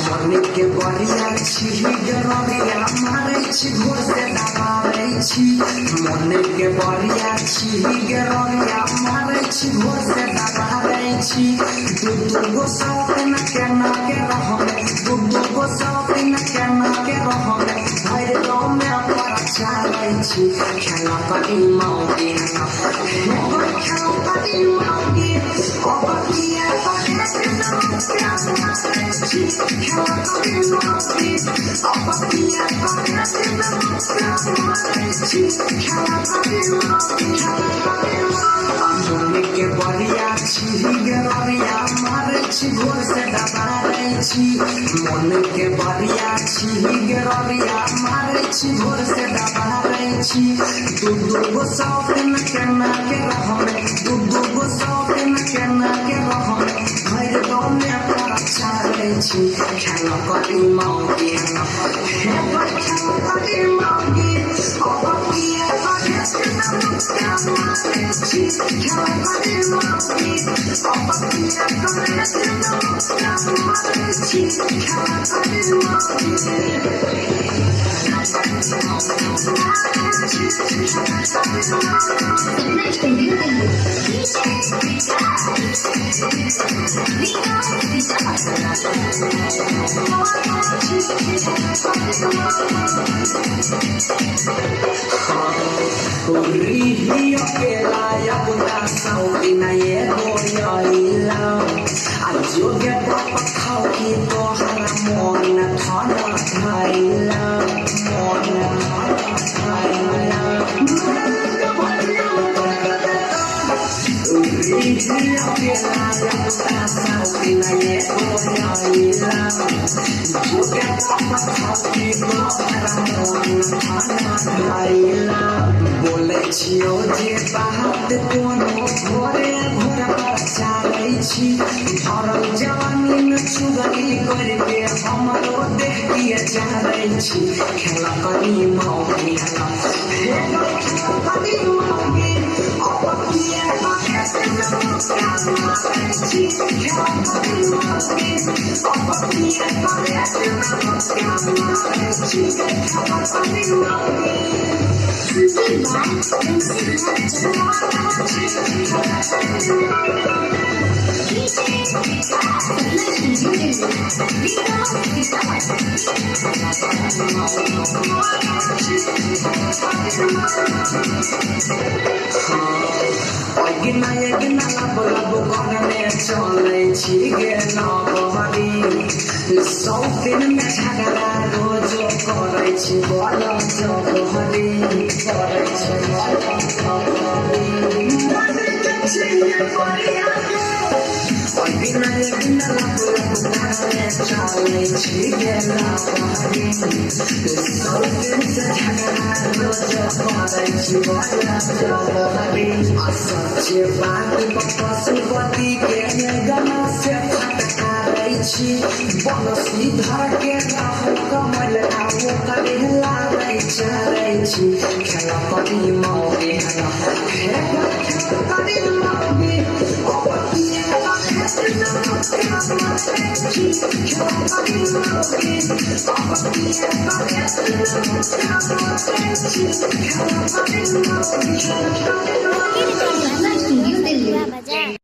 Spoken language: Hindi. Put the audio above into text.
मन के बढ़िया छी गरबिया मारे छी घोर से दबावे छी मन के बढ़िया छी गरबिया मारे छी घोर से दबावे छी दू गो सौतन के ना के रहमे दू गो सौतन के ना के रहमे भर गाँव में पर चाले छी खेला करी मौगी खेला करी मौगी अब किया के बढ़िया छी गरबिया मारे छी घोर से दबावे छी मन के बढ़िया छी गरबिया मारे छी घोर से दबावे छी दू गो सौतन के ना के रहमे दू गो सौतन के ना के रहमे भर गाँव में पर चाले छी खेला करी मौगी खेला करी मौगी अब किया अकेला यमुना सौती नये गोयला आजो के खाओ की तो हरा मन थाना खाइला मन खाइला अकेला यमुना सौती नये गोयला आजो के खाओ की तो हरा मन थाना खाइला बोले छियो जे बात कोनो घोरे घोरा पर चालै छी भरल जवानी में चुगली करके हमरो देख दिए चालै छी खेला करी मौगी खेला करी मौगी अब किया खेला करी मौगी अब किया गिना लब करने चले छी गेना बहरी सौतिन में झगड़ा रोज करे छी बल जहरी करे छी गिना लब करने चले छी गेना बहरी सौतिन से झगड़ा रोज करे छी बल जहरी सच्चे बात पशुपति के गला से फटकारे छी बनसी धर के राहु कमल आओ करे लागे चारे छी खेला करी मौगी खेला करी मौगी अब किया खेला करी मौगी अब किया Studio Delhi.